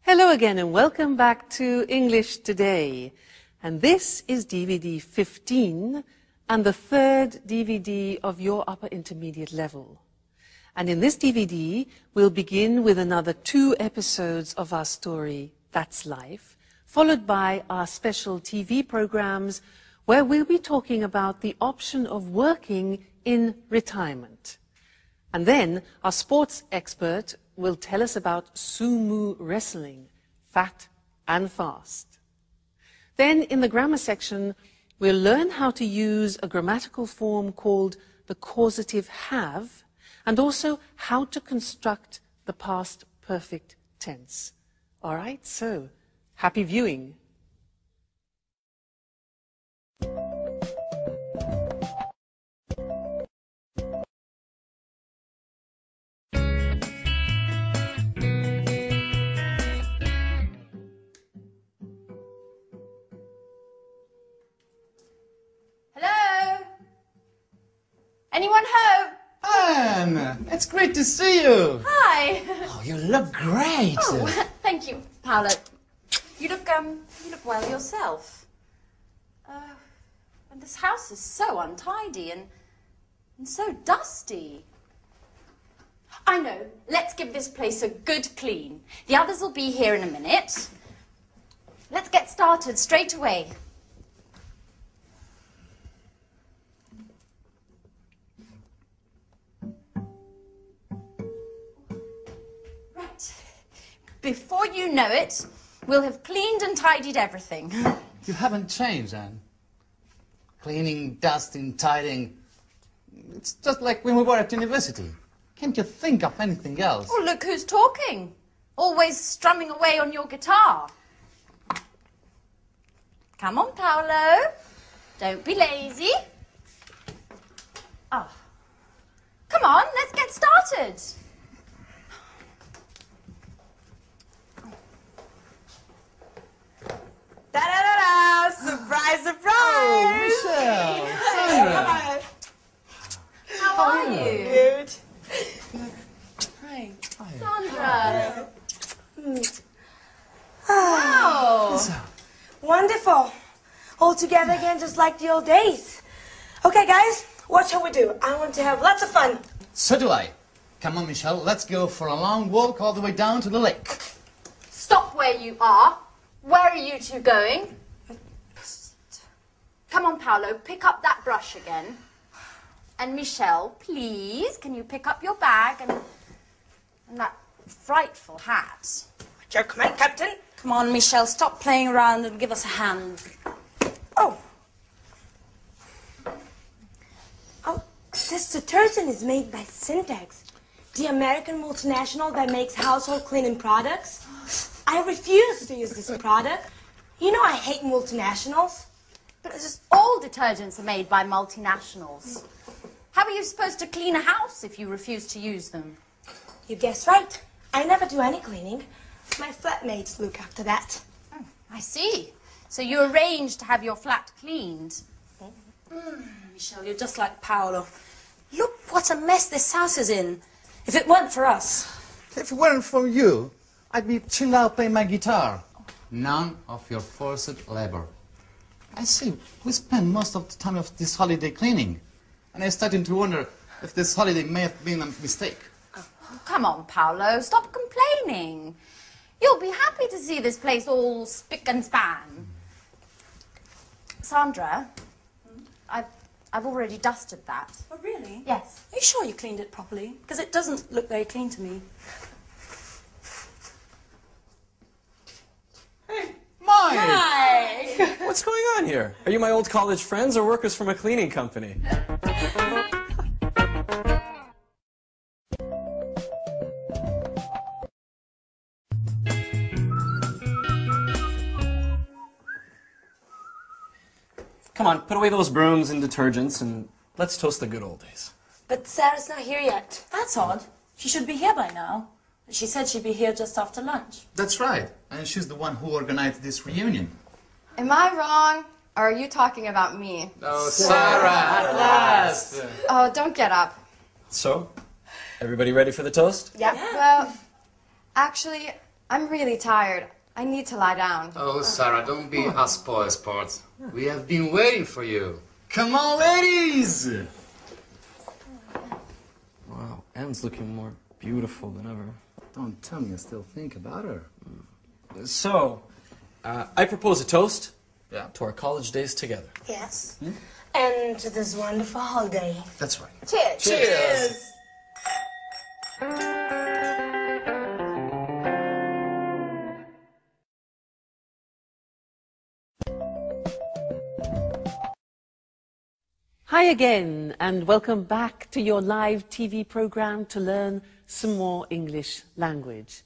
Hello again and welcome back to English Today. And this is DVD 15 and the third DVD of your upper intermediate level. And in this DVD, we'll begin with another 2 episodes of our story, That's Life, followed by our special TV programs where we'll be talking about the option of working in retirement. And then our sports expert will tell us about sumo wrestling, fat and fast. Then in the grammar section, we'll learn how to use a grammatical form called the causative have, and also how to construct the past perfect tense. All right, so happy viewing. Anyone home? Anne, it's great to see you. Hi. Oh, you look great. Oh, thank you, Paolo. You look well yourself. And this house is so untidy and so dusty. I know. Let's give this place a good clean. The others will be here in a minute. Let's get started straight away. Before you know it, we'll have cleaned and tidied everything. You haven't changed, Anne. Cleaning, dusting, tidying. It's just like when we were at university. Can't you think of anything else? Oh, look who's talking. Always strumming away on your guitar. Come on, Paolo. Don't be lazy. Oh. Come on, let's get started. Da-da-da-da! Surprise, surprise! Oh, Michelle! Sandra! How are you? Good. Hi. Hi. Sandra. Wow. Wonderful. All together again, just like the old days. Okay, guys, what shall we do? I want to have lots of fun. So do I. Come on, Michelle, let's go for a long walk all the way down to the lake. Stop where you are. Where are you two going? Come on, Paolo, pick up that brush again. And Michelle, please, can you pick up your bag and that frightful hat? Your command, Captain. Come on, Michelle, stop playing around and give us a hand. Oh. Oh, this detergent is made by Syntax, the American multinational that makes household cleaning products. I refuse to use this product. You know I hate multinationals. But it's just all detergents are made by multinationals. How are you supposed to clean a house if you refuse to use them? You guessed right. I never do any cleaning. My flatmates look after that. Oh, I see. So you arranged to have your flat cleaned. Michelle, you're just like Paolo. Look what a mess this house is in. If it weren't for us. If it weren't for you, I'd be chilled out playing my guitar. None of your forced labor. I see, we spend most of the time of this holiday cleaning. And I'm starting to wonder if this holiday may have been a mistake. Oh, come on, Paolo, stop complaining. You'll be happy to see this place all spick and span. Sandra, I've already dusted that. Oh, really? Yes. Are you sure you cleaned it properly? Because it doesn't look very clean to me. Mike! Hi! What's going on here? Are you my old college friends or workers from a cleaning company? Come on, put away those brooms and detergents and let's toast the good old days. But Sarah's not here yet. That's odd. She should be here by now. She said she'd be here just after lunch. That's right. And she's the one who organized this reunion. Am I wrong? Or are you talking about me? Oh, Sarah, at last! Oh, don't get up. So, everybody ready for the toast? Yeah. Well, actually, I'm really tired. I need to lie down. Oh, Sarah, don't be a spoil sport. We have been waiting for you. Come on, ladies! Wow, Anne's looking more beautiful than ever. Don't tell me you still think about her. So, I propose a toast Yeah. to our college days together. Yes. And to this wonderful holiday. That's right. Cheers. Cheers! Hi again, and welcome back to your live TV program to learn some more English language.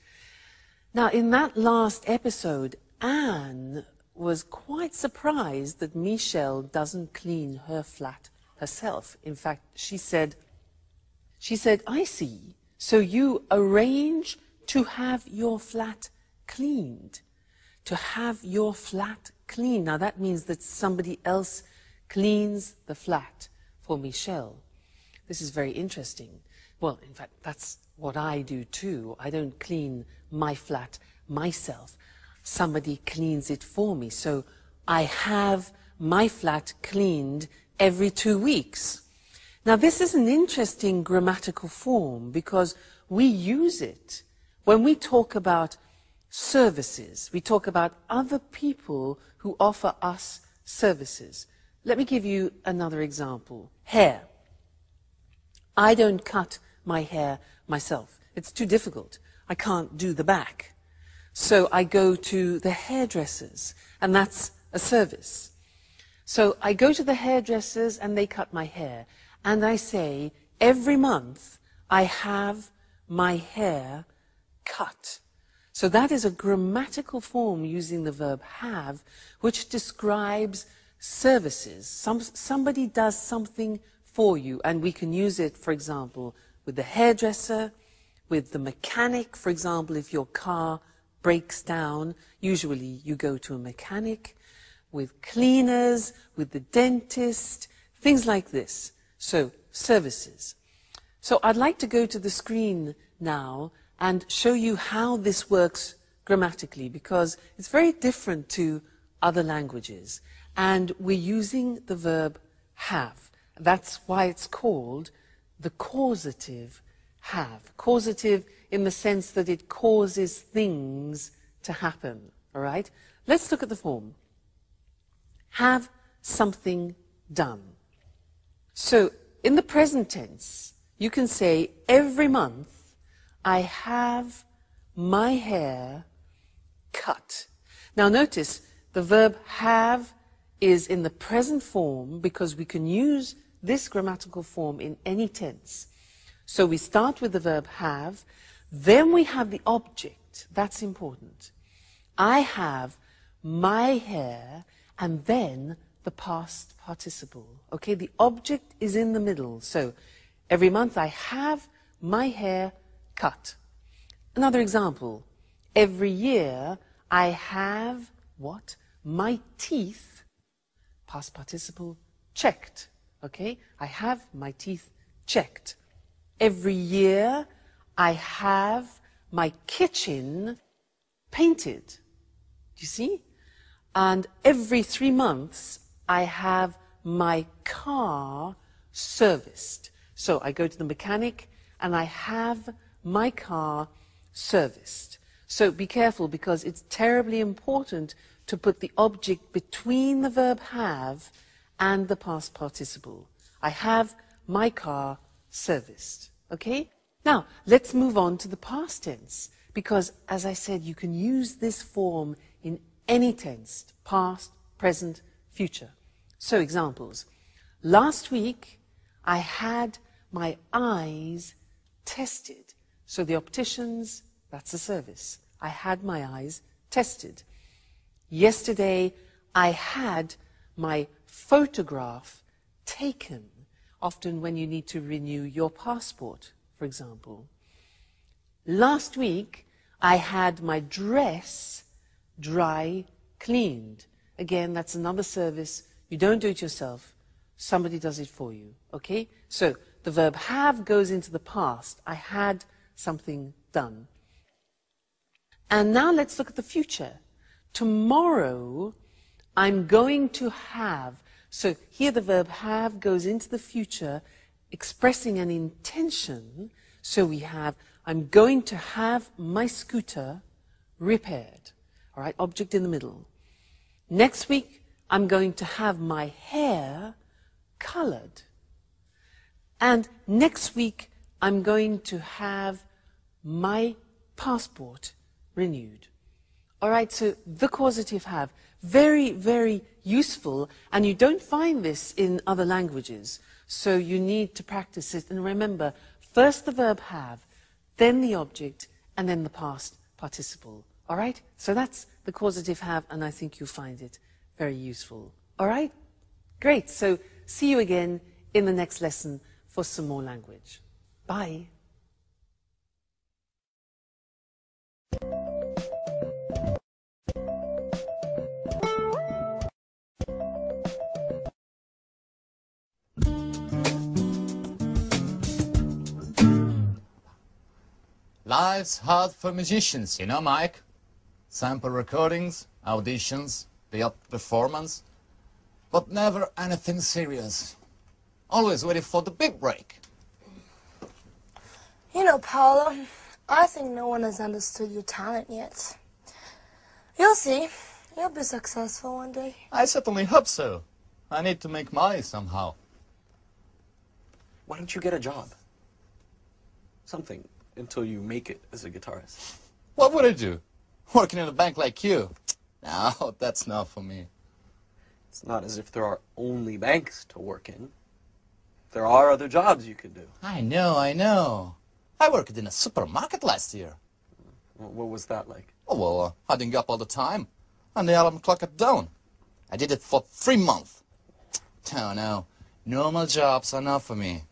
Now, in that last episode, Anne was quite surprised that Michelle doesn't clean her flat herself. In fact, she said, I see, so you arrange to have your flat cleaned. To have your flat cleaned. Now, that means that somebody else cleans the flat for Michelle. This is very interesting. Well, in fact, that's what I do too. I don't clean my flat myself. Somebody cleans it for me. So I have my flat cleaned every 2 weeks. Now, this is an interesting grammatical form because we use it when we talk about services. We talk about other people who offer us services. Let me give you another example. Hair. I don't cut my hair myself. It's too difficult. I can't do the back. So I go to the hairdressers, and that's a service. So I go to the hairdressers and they cut my hair. And I say, every month I have my hair cut. So that is a grammatical form using the verb have, which describes services. Somebody does something for you, and we can use it, for example, with the hairdresser, with the mechanic. For example, if your car breaks down, usually you go to a mechanic, with cleaners, with the dentist, things like this. So, services. So I'd like to go to the screen now and show you how this works grammatically, because it's very different to other languages. And we're using the verb have. That's why it's called the causative have. Causative in the sense that it causes things to happen. All right? Let's look at the form. Have something done. So, in the present tense, you can say, every month I have my hair cut. Now notice, the verb have is in the present form because we can use this grammatical form in any tense. So we start with the verb have, then we have the object. That's important. I have my hair, and then the past participle. Okay, the object is in the middle. So every month I have my hair cut. Another example. Every year I have what? My teeth, past participle, checked. Okay, I have my teeth checked. Every year I have my kitchen painted. Do you see? And every 3 months I have my car serviced. So I go to the mechanic and I have my car serviced. So be careful, because it's terribly important to put the object between the verb have and the past participle. I have my car serviced. Okay? Now, let's move on to the past tense, because, as I said, you can use this form in any tense, past, present, future. So, examples. Last week, I had my eyes tested. So the opticians, that's a service. I had my eyes tested. Yesterday, I had my photograph taken. Often when you need to renew your passport, for example. Last week, I had my dress dry cleaned. Again, that's another service. You don't do it yourself. Somebody does it for you. Okay? So the verb have goes into the past. I had something done. And now let's look at the future. Tomorrow, I'm going to have. So here the verb have goes into the future, expressing an intention. So we have, I'm going to have my scooter repaired. All right, object in the middle. Next week, I'm going to have my hair colored. And next week, I'm going to have my passport renewed. All right, so the causative have, very, very useful, and you don't find this in other languages, so you need to practice it. And remember, first the verb have, then the object, and then the past participle. All right, so that's the causative have, and I think you'll find it very useful. All right, great. So see you again in the next lesson for some more language. Bye. Life's hard for musicians, you know, Mike. Sample recordings, auditions, the odd performance, but never anything serious. Always waiting for the big break. You know, Paolo, I think no one has understood your talent yet. You'll see. You'll be successful one day. I certainly hope so. I need to make money somehow. Why don't you get a job? Something, until you make it as a guitarist. What would I do? Working in a bank like you? No, that's not for me. It's not as if there are only banks to work in. There are other jobs you could do. I know, I know. I worked in a supermarket last year. What was that like? Oh, well, adding up all the time. And the alarm clock at dawn. I did it for 3 months. Oh, no. Normal jobs are not for me.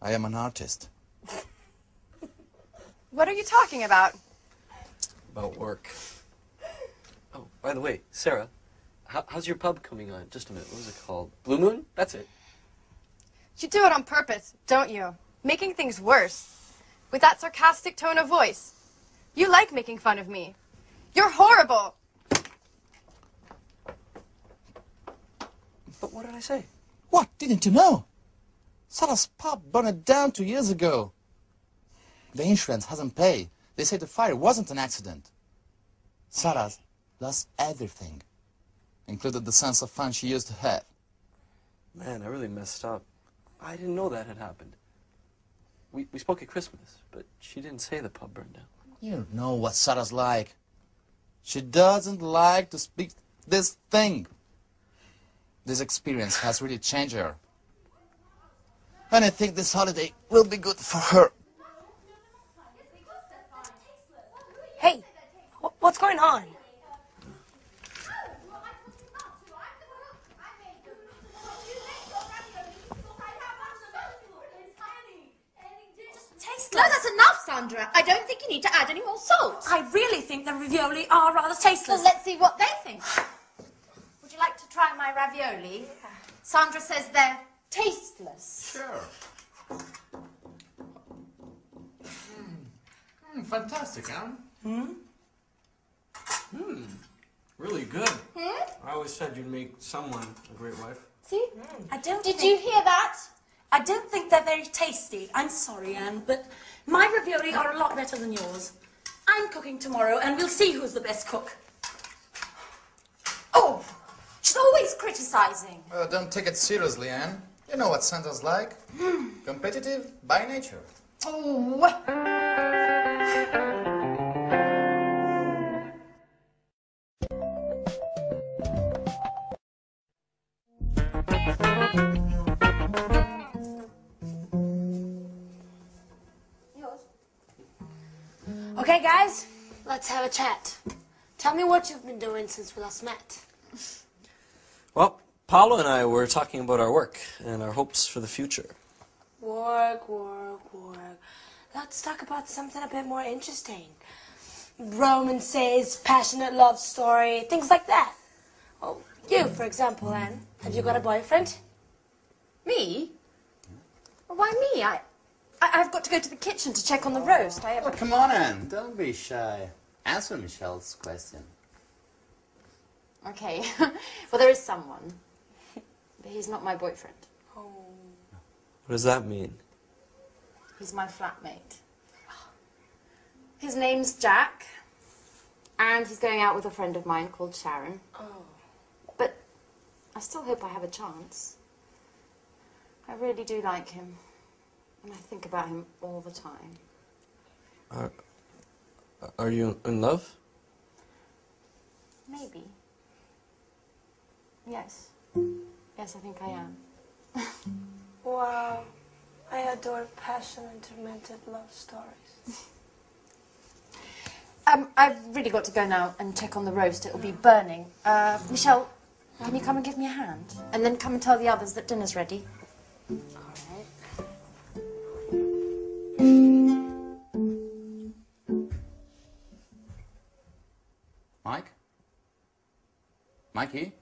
I am an artist. What are you talking about? About work. Oh, by the way, Sarah, how's your pub coming on? Just a minute, what was it called? Blue Moon? That's it. You do it on purpose, don't you? Making things worse. With that sarcastic tone of voice. You like making fun of me. You're horrible. But what did I say? What? Didn't you know? Sarah's pub burned down 2 years ago. The insurance hasn't paid. They say the fire wasn't an accident. Sarah's lost everything, including the sense of fun she used to have. Man, I really messed up. I didn't know that had happened. We spoke at Christmas, but she didn't say the pub burned down. You don't know what Sarah's like. She doesn't like to speak this thing. This experience has really changed her. And I think this holiday will be good for her. Hey, what's going on? No, that's enough, Sandra. I don't think you need to add any more salt. I really think the ravioli are rather tasteless. Well, let's see what they think. Would you like to try my ravioli? Sandra says they're tasteless. Sure. Fantastic, huh? Really good. I always said you'd make someone a great wife. See? Did you hear that? I don't think they're very tasty. I'm sorry, Anne, but my ravioli are a lot better than yours. I'm cooking tomorrow, and we'll see who's the best cook. Oh, she's always criticizing. Don't take it seriously, Anne. You know what Santa's like. Competitive by nature. Oh. Okay, guys, let's have a chat. Tell me what you've been doing since we last met. Well, Paolo and I were talking about our work and our hopes for the future. Work, work, work. Let's talk about something a bit more interesting. Romances, passionate love story, things like that. Oh, you, for example, Anne. Have you got a boyfriend? Me? Why me? I've got to go to the kitchen to check on the roast. Oh, come on, Anne. Don't be shy. Answer Michelle's question. Okay. Well, there is someone. But he's not my boyfriend. What does that mean? He's my flatmate. His name's Jack. And he's going out with a friend of mine called Sharon. But I still hope I have a chance. I really do like him. And I think about him all the time. Are you in love? Maybe. Yes. Yes, I think I am. Wow. I adore passion and tormented love stories. I've really got to go now and check on the roast. It'll be burning. Michelle, can you come and give me a hand? And then come and tell the others that dinner's ready. Mike? Mikey?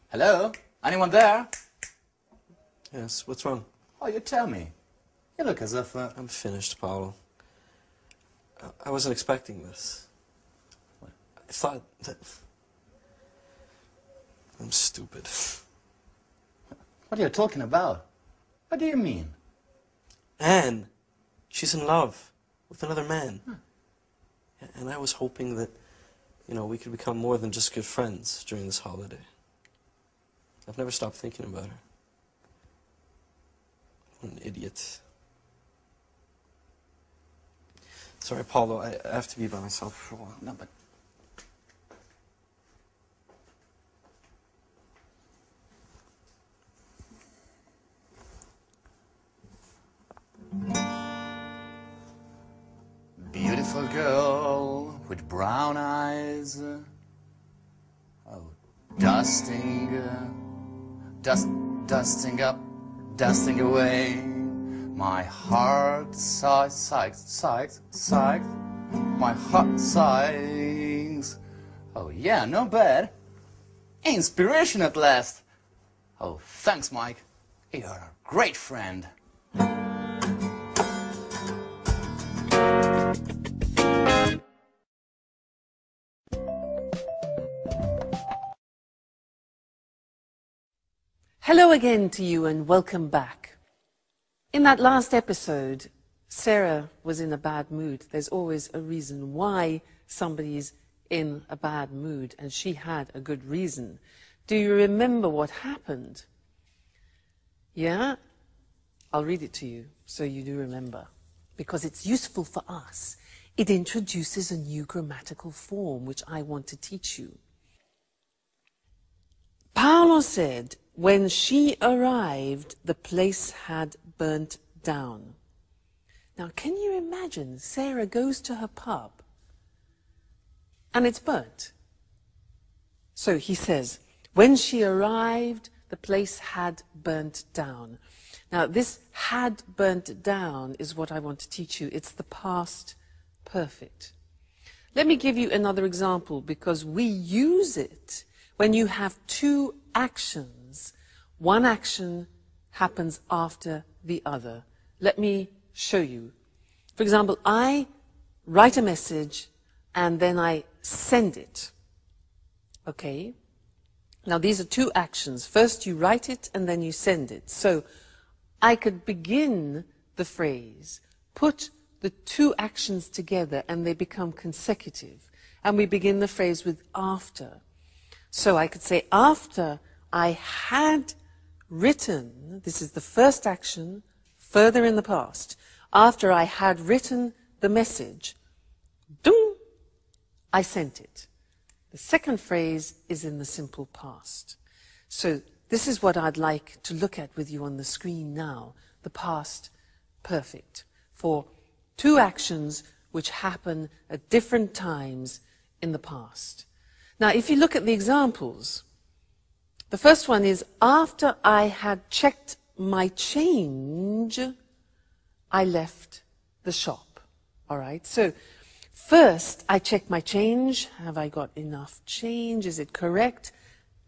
Hello? Anyone there? Yes, what's wrong? Oh, you tell me. You look as if... I'm finished, Paolo. I wasn't expecting this. I thought that... I'm stupid. What are you talking about? What do you mean? Anne, she's in love with another man. And I was hoping that, you know, we could become more than just good friends during this holiday. I've never stopped thinking about her. What an idiot. Sorry, Paulo, I have to be by myself for a while. No, but... Beautiful girl with brown eyes. Oh, dusting up, dusting away. My heart sighs. My heart sighs. Oh yeah, not bad. Inspiration at last. Oh, thanks, Mike. You're a great friend. Hello again to you and welcome back. In that last episode, Sarah was in a bad mood. There's always a reason why somebody's in a bad mood, and she had a good reason. Do you remember what happened? Yeah? I'll read it to you so you do remember, because it's useful for us. It introduces a new grammatical form which I want to teach you. Paolo said, when she arrived, the place had burnt down. Now, can you imagine Sarah goes to her pub and it's burnt? So he says, when she arrived, the place had burnt down. Now, this had burnt down is what I want to teach you. It's the past perfect. Let me give you another example, because we use it when you have two actions. One action happens after the other. Let me show you. For example, I write a message and then I send it. Okay? Now these are two actions. First you write it and then you send it. So I could begin the phrase, put the two actions together and they become consecutive. And we begin the phrase with after. So I could say, after I had written, this is the first action, further in the past. After I had written the message, dung, I sent it. The second phrase is in the simple past. So this is what I'd like to look at with you on the screen now, the past perfect, for two actions which happen at different times in the past. Now, if you look at the examples, the first one is, after I had checked my change, I left the shop. All right? So, first, I check my change. Have I got enough change? Is it correct?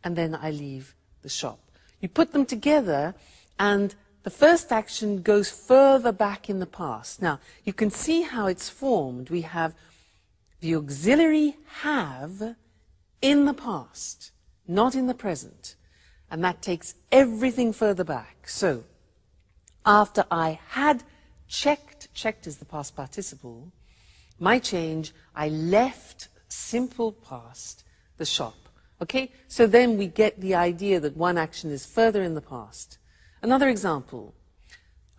And then I leave the shop. You put them together, and the first action goes further back in the past. Now, you can see how it's formed. We have the auxiliary have in the past, not in the present. And that takes everything further back. So, after I had checked is the past participle, my change, I left, simple past, the shop. Okay? So then we get the idea that one action is further in the past. Another example.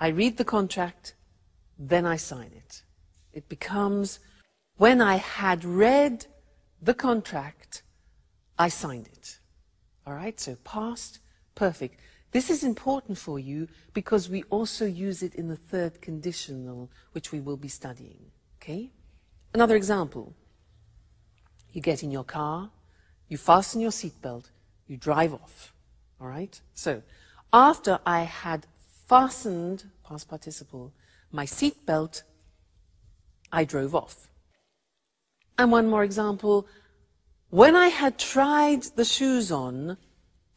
I read the contract, then I sign it. It becomes, when I had read the contract, I signed it. All right? So past, perfect. This is important for you because we also use it in the third conditional, which we will be studying. Okay? Another example. You get in your car, you fasten your seatbelt, you drive off. All right? So, after I had fastened, past participle, my seatbelt, I drove off. And one more example. When I had tried the shoes on,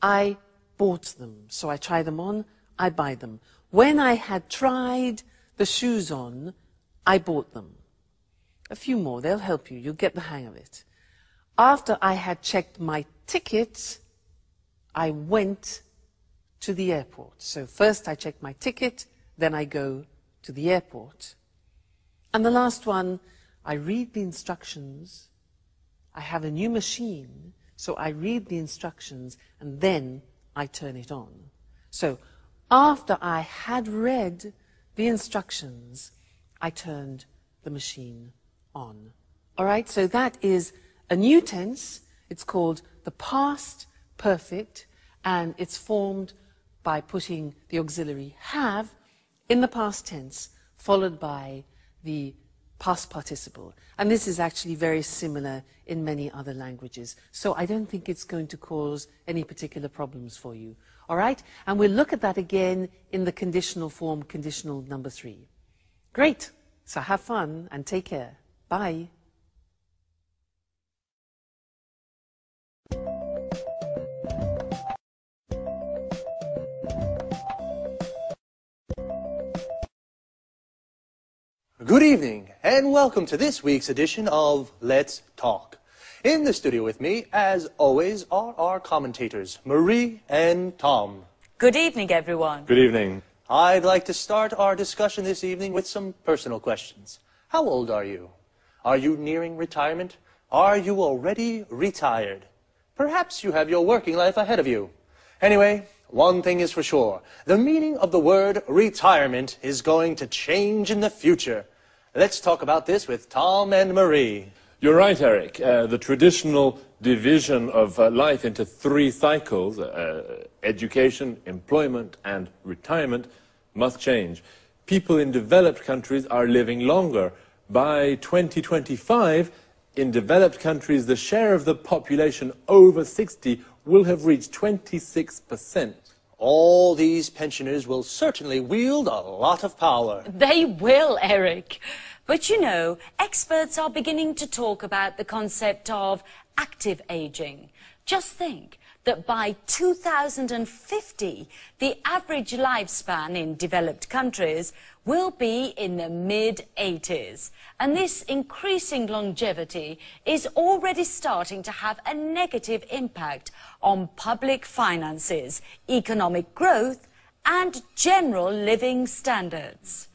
I bought them. So I try them on, I buy them. When I had tried the shoes on, I bought them. A few more, they'll help you. You'll get the hang of it. After I had checked my ticket, I went to the airport. So first I check my ticket, then I go to the airport. And the last one, I read the instructions. I have a new machine, so I read the instructions, and then I turn it on. So after I had read the instructions, I turned the machine on. All right, so that is a new tense. It's called the past perfect, and it's formed by putting the auxiliary have in the past tense, followed by the past participle. And this is actually very similar in many other languages. So I don't think it's going to cause any particular problems for you. All right? And we'll look at that again in the conditional form, conditional number 3. Great. So have fun and take care. Bye. Good evening, and welcome to this week's edition of Let's Talk. In the studio with me, as always, are our commentators, Marie and Tom. Good evening, everyone. Good evening. I'd like to start our discussion this evening with some personal questions. How old are you? Are you nearing retirement? Are you already retired? Perhaps you have your working life ahead of you. Anyway, one thing is for sure. The meaning of the word retirement is going to change in the future. Let's talk about this with Tom and Marie. You're right, Eric. The traditional division of life into 3 cycles, education, employment, and retirement, must change. People in developed countries are living longer. By 2025, in developed countries, the share of the population over 60 will have reached 26%. All these pensioners will certainly wield a lot of power. They will, Eric. But you know, experts are beginning to talk about the concept of active aging. Just think that by 2050, the average lifespan in developed countries will be in the mid-80s. And this increasing longevity is already starting to have a negative impact on public finances, economic growth, and general living standards.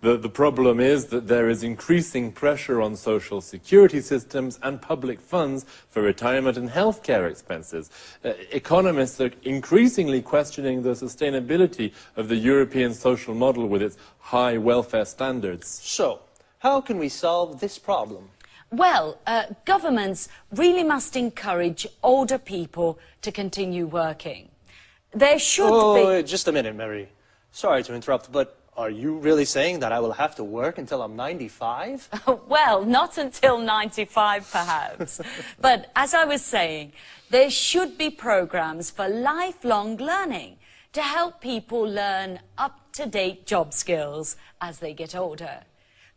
The problem is that there is increasing pressure on social security systems and public funds for retirement and healthcare expenses. Economists are increasingly questioning the sustainability of the European social model with its high welfare standards. So, how can we solve this problem? Well, governments really must encourage older people to continue working. There should be... Just a minute, Mary. Sorry to interrupt, but are you really saying that I will have to work until I'm 95? Well, not until 95, perhaps. But as I was saying, there should be programs for lifelong learning to help people learn up-to-date job skills as they get older.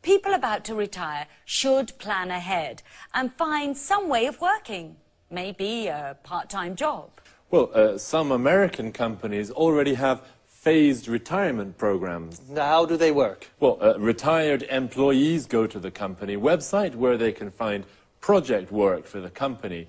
People about to retire should plan ahead and find some way of working, maybe a part-time job. Well, some American companies already have phased retirement programs. How do they work? Well, retired employees go to the company website where they can find project work for the company.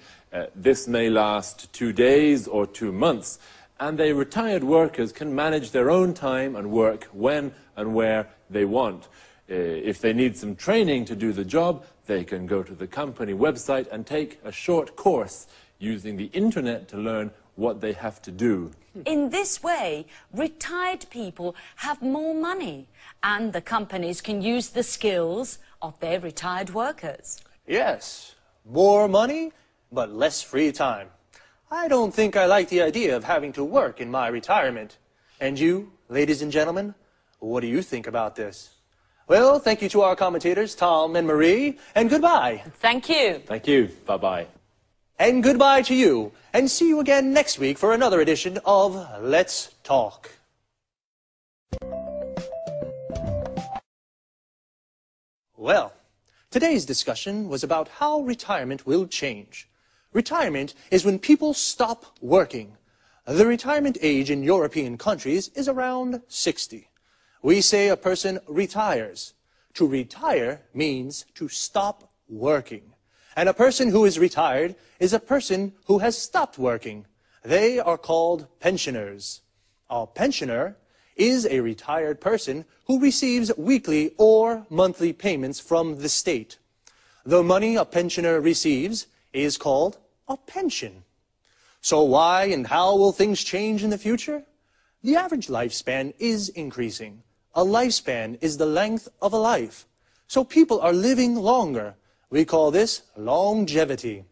This may last 2 days or 2 months, and the retired workers can manage their own time and work when and where they want. If they need some training to do the job, they can go to the company website and take a short course using the internet to learn what they have to do. In this way, retired people have more money, and the companies can use the skills of their retired workers. Yes, more money, but less free time. I don't think I like the idea of having to work in my retirement. And you, ladies and gentlemen, what do you think about this? Well, thank you to our commentators, Tom and Marie, and goodbye. Thank you. Thank you. Bye-bye. And goodbye to you, and see you again next week for another edition of Let's Talk. Well, today's discussion was about how retirement will change. Retirement is when people stop working. The retirement age in European countries is around 60. We say a person retires. To retire means to stop working. And a person who is retired is a person who has stopped working. They are called pensioners. A pensioner is a retired person who receives weekly or monthly payments from the state. The money a pensioner receives is called a pension. So why and how will things change in the future? The average lifespan is increasing. A lifespan is the length of a life. So people are living longer. We call this longevity.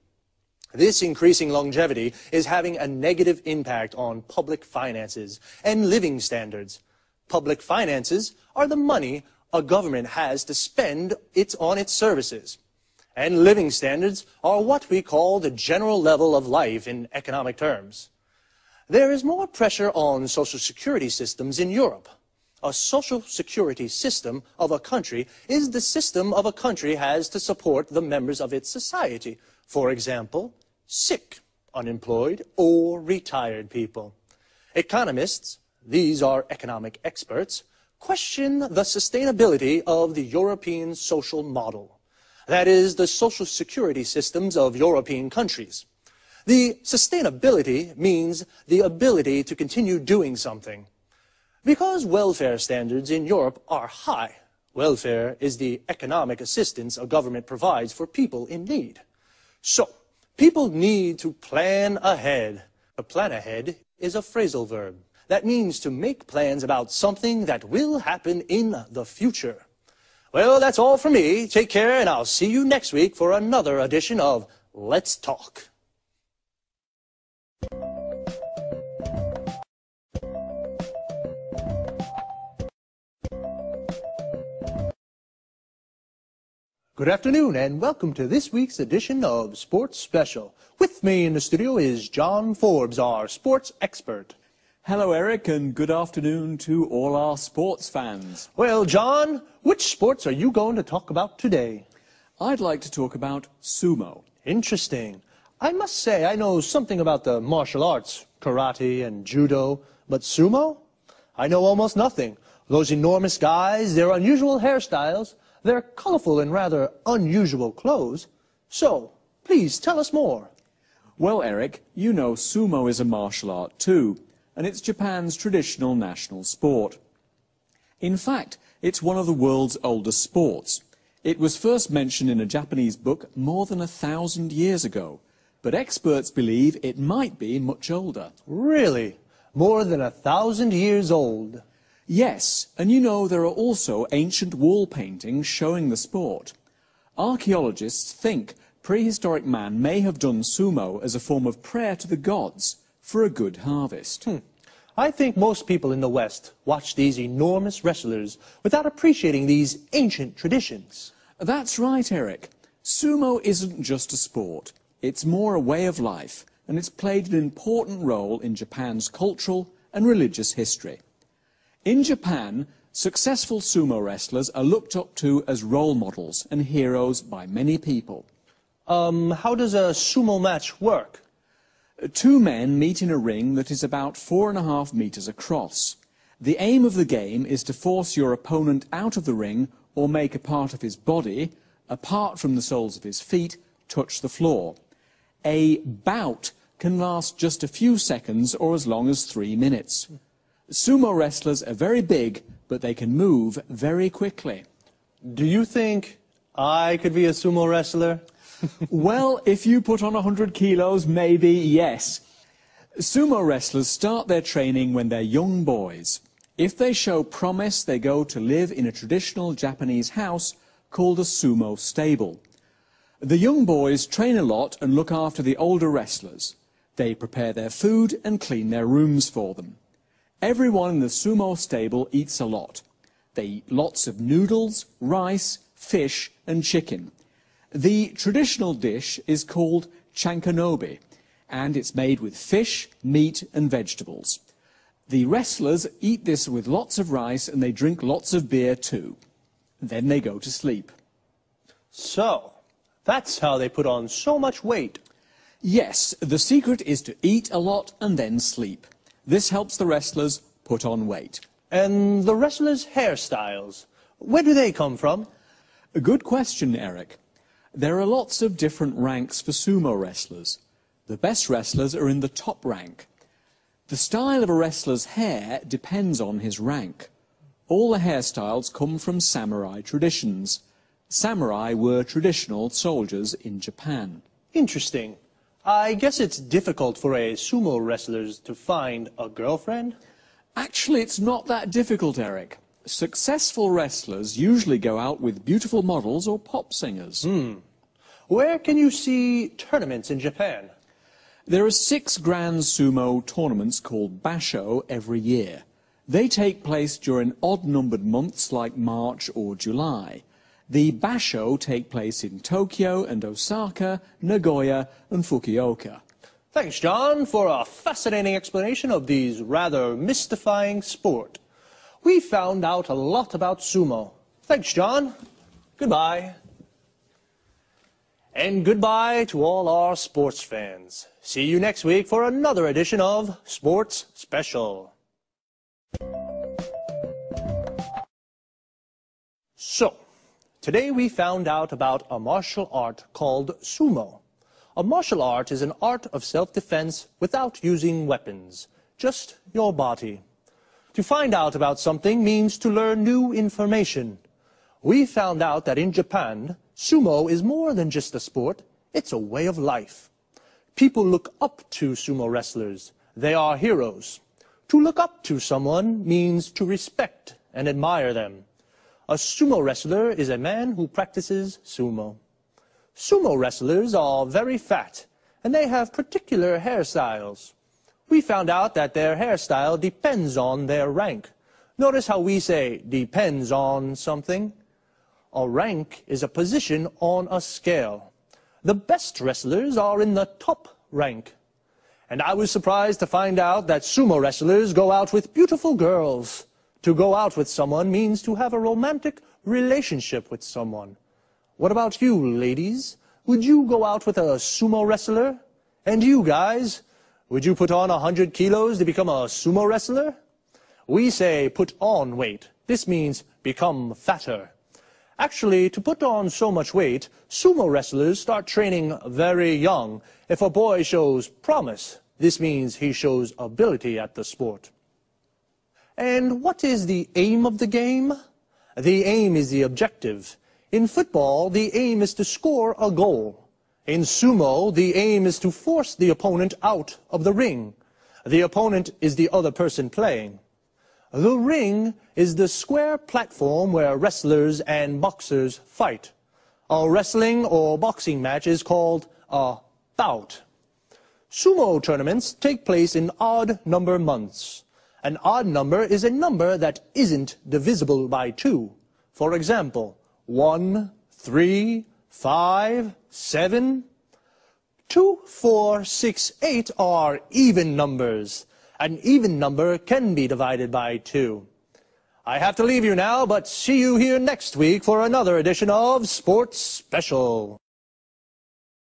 This increasing longevity is having a negative impact on public finances and living standards. Public finances are the money a government has to spend on its services. And living standards are what we call the general level of life in economic terms. There is more pressure on social security systems in Europe. A social security system of a country is the system of a country has to support the members of its society. For example, sick, unemployed, or retired people. Economists, these are economic experts, question the sustainability of the European social model. That is, the social security systems of European countries. The sustainability means the ability to continue doing something. Because welfare standards in Europe are high, welfare is the economic assistance a government provides for people in need. So, people need to plan ahead. To plan ahead is a phrasal verb. That means to make plans about something that will happen in the future. Well, that's all from me. Take care, and I'll see you next week for another edition of Let's Talk. Good afternoon, and welcome to this week's edition of Sports Special. With me in the studio is John Forbes, our sports expert. Hello, Eric, and good afternoon to all our sports fans. Well, John, which sports are you going to talk about today? I'd like to talk about sumo. Interesting. I must say I know something about the martial arts, karate and judo, but sumo? I know almost nothing. Those enormous guys, their unusual hairstyles, their colorful and rather unusual clothes. So, please tell us more. Well, Eric, you know sumo is a martial art too, and it's Japan's traditional national sport. In fact, it's one of the world's oldest sports. It was first mentioned in a Japanese book more than 1,000 years ago, but experts believe it might be much older. Really? More than 1,000 years old? Yes, and you know there are also ancient wall paintings showing the sport. Archaeologists think prehistoric man may have done sumo as a form of prayer to the gods for a good harvest. I think most people in the West watch these enormous wrestlers without appreciating these ancient traditions. That's right, Eric. Sumo isn't just a sport. It's more a way of life, and it's played an important role in Japan's cultural and religious history. In Japan, successful sumo wrestlers are looked up to as role models and heroes by many people. How does a sumo match work? Two men meet in a ring that is about 4.5 meters across. The aim of the game is to force your opponent out of the ring or make a part of his body, apart from the soles of his feet, touch the floor. A bout can last just a few seconds or as long as 3 minutes. Sumo wrestlers are very big, but they can move very quickly. Do you think I could be a sumo wrestler? Well, if you put on 100 kilos, maybe yes. Sumo wrestlers start their training when they're young boys. If they show promise, they go to live in a traditional Japanese house called a sumo stable. The young boys train a lot and look after the older wrestlers. They prepare their food and clean their rooms for them. Everyone in the sumo stable eats a lot. They eat lots of noodles, rice, fish and chicken. The traditional dish is called chankanobe, and it's made with fish, meat and vegetables. The wrestlers eat this with lots of rice and they drink lots of beer too. Then they go to sleep. So, that's how they put on so much weight. Yes, the secret is to eat a lot and then sleep. This helps the wrestlers put on weight. And the wrestlers' hairstyles, where do they come from? A good question, Eric. There are lots of different ranks for sumo wrestlers. The best wrestlers are in the top rank. The style of a wrestler's hair depends on his rank. All the hairstyles come from samurai traditions. Samurai were traditional soldiers in Japan. Interesting. I guess it's difficult for a sumo wrestler to find a girlfriend? Actually, it's not that difficult, Eric. Successful wrestlers usually go out with beautiful models or pop singers. Where can you see tournaments in Japan? There are 6 grand sumo tournaments called basho every year. They take place during odd-numbered months like March or July. The basho take place in Tokyo and Osaka, Nagoya and Fukuoka. Thanks, John, for a fascinating explanation of these rather mystifying sport. We found out a lot about sumo. Thanks, John. Goodbye. And goodbye to all our sports fans. See you next week for another edition of Sports Special. So, today we found out about a martial art called sumo. A martial art is an art of self-defense without using weapons, just your body. To find out about something means to learn new information. We found out that in Japan, sumo is more than just a sport, it's a way of life. People look up to sumo wrestlers. They are heroes. To look up to someone means to respect and admire them. A sumo wrestler is a man who practices sumo. Sumo wrestlers are very fat, and they have particular hairstyles. We found out that their hairstyle depends on their rank. Notice how we say, depends on something. A rank is a position on a scale. The best wrestlers are in the top rank. And I was surprised to find out that sumo wrestlers go out with beautiful girls. To go out with someone means to have a romantic relationship with someone. What about you, ladies? Would you go out with a sumo wrestler? And you guys, would you put on 100 kilos to become a sumo wrestler? We say put on weight. This means become fatter. Actually, to put on so much weight, sumo wrestlers start training very young. If a boy shows promise, this means he shows ability at the sport. And what is the aim of the game? The aim is the objective. In football, the aim is to score a goal. In sumo, the aim is to force the opponent out of the ring. The opponent is the other person playing. The ring is the square platform where wrestlers and boxers fight. A wrestling or boxing match is called a bout. Sumo tournaments take place in odd number months. An odd number is a number that isn't divisible by 2. For example, 1, 3, 5, 7. 2, 4, 6, 8 are even numbers. An even number can be divided by 2. I have to leave you now, but see you here next week for another edition of Sports Special.